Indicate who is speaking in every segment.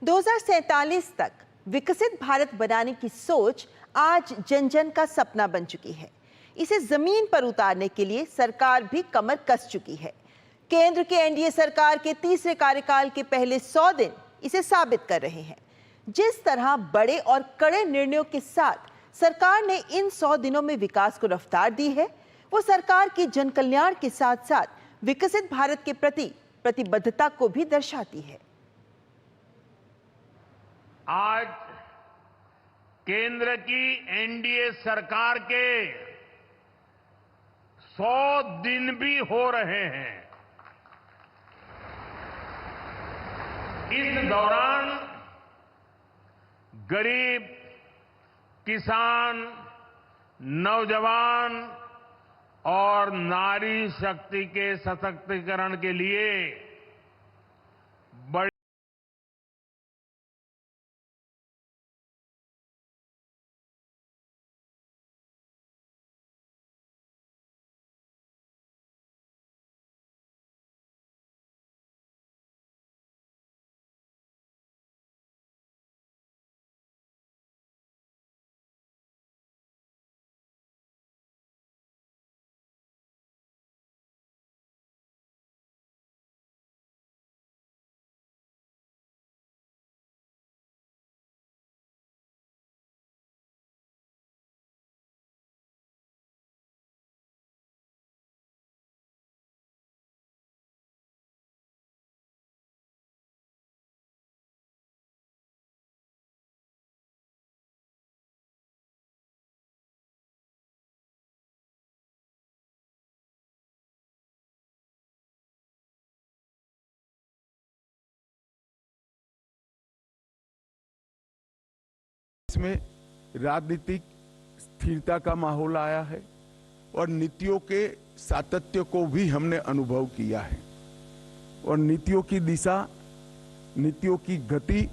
Speaker 1: 2047 तक विकसित भारत बनाने की सोच आज जन जन का सपना बन चुकी है। इसे जमीन पर उतारने के लिए सरकार भी कमर कस चुकी है। केंद्र के एनडीए सरकार के तीसरे कार्यकाल के पहले 100 दिन इसे साबित कर रहे हैं। जिस तरह बड़े और कड़े निर्णयों के साथ सरकार ने इन 100 दिनों में विकास को रफ्तार दी है, वो सरकार की जन कल्याण के साथ साथ विकसित भारत के प्रति प्रतिबद्धता को भी दर्शाती है।
Speaker 2: आज केंद्र की एनडीए सरकार के 100 दिन भी हो रहे हैं। इस दौरान गरीब, किसान, नौजवान और नारी शक्ति के सशक्तिकरण के लिए बड़ी
Speaker 3: इसमें राजनीतिक स्थिरता का माहौल आया है और नीतियों के सातत्य को भी हमने अनुभव किया है और नीतियों की दिशा, नीतियों की गति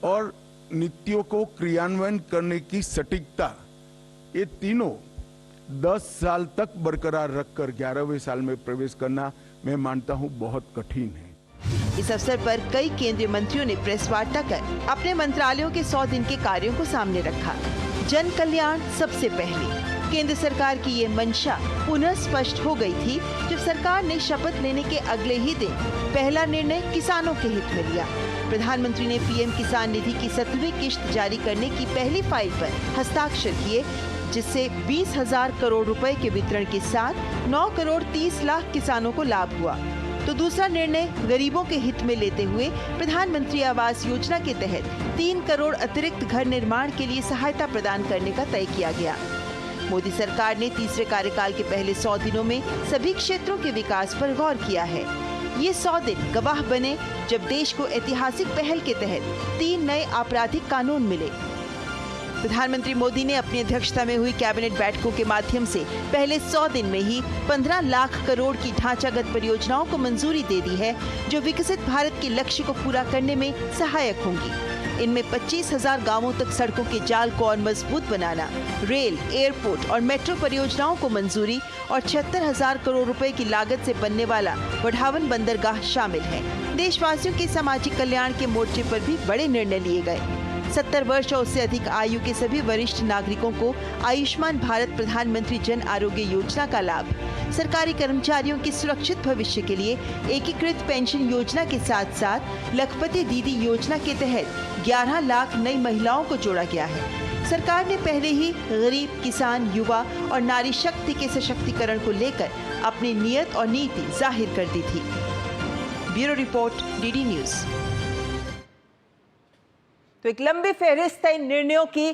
Speaker 3: और नीतियों को क्रियान्वयन करने की सटीकता, ये तीनों 10 साल तक बरकरार रखकर 11वें साल में प्रवेश करना मैं मानता हूं बहुत कठिन है।
Speaker 1: इस अवसर पर कई केंद्रीय मंत्रियों ने प्रेस वार्ता कर अपने मंत्रालयों के 100 दिन के कार्यों को सामने रखा। जन कल्याण सबसे पहले। केंद्र सरकार की ये मंशा पुनः स्पष्ट हो गई थी जब सरकार ने शपथ लेने के अगले ही दिन पहला निर्णय किसानों के हित में लिया। प्रधानमंत्री ने पीएम किसान निधि की 7वीं किश्त जारी करने की पहली फाइल पर हस्ताक्षर किए, जिससे 20,000 करोड़ रुपए के वितरण के साथ 9 करोड़ 30 लाख किसानों को लाभ हुआ। तो दूसरा निर्णय गरीबों के हित में लेते हुए प्रधानमंत्री आवास योजना के तहत 3 करोड़ अतिरिक्त घर निर्माण के लिए सहायता प्रदान करने का तय किया गया। मोदी सरकार ने तीसरे कार्यकाल के पहले 100 दिनों में सभी क्षेत्रों के विकास पर गौर किया है। ये 100 दिन गवाह बने जब देश को ऐतिहासिक पहल के तहत 3 नए आपराधिक कानून मिले। प्रधानमंत्री मोदी ने अपनी अध्यक्षता में हुई कैबिनेट बैठकों के माध्यम से पहले 100 दिन में ही 15 लाख करोड़ की ढांचागत परियोजनाओं को मंजूरी दे दी है, जो विकसित भारत के लक्ष्य को पूरा करने में सहायक होंगी। इनमें 25,000 गांवों तक सड़कों के जाल को और मजबूत बनाना, रेल, एयरपोर्ट और मेट्रो परियोजनाओं को मंजूरी और 76,000 करोड़ रुपए की लागत से बनने वाला वढ़ावन बंदरगाह शामिल है। देशवासियों के सामाजिक कल्याण के मोर्चे पर भी बड़े निर्णय लिए गए। 70 वर्ष और उससे अधिक आयु के सभी वरिष्ठ नागरिकों को आयुष्मान भारत प्रधानमंत्री जन आरोग्य योजना का लाभ, सरकारी कर्मचारियों के सुरक्षित भविष्य के लिए एकीकृत पेंशन योजना के साथ साथ लखपति दीदी योजना के तहत 11 लाख नई महिलाओं को जोड़ा गया है। सरकार ने पहले ही गरीब, किसान, युवा और नारी शक्ति के सशक्तिकरण को लेकर अपनी नियत और नीति जाहिर कर दी थी। Bureau report, DD news. तो एक लंबी फहरिस्त है इन निर्णयों की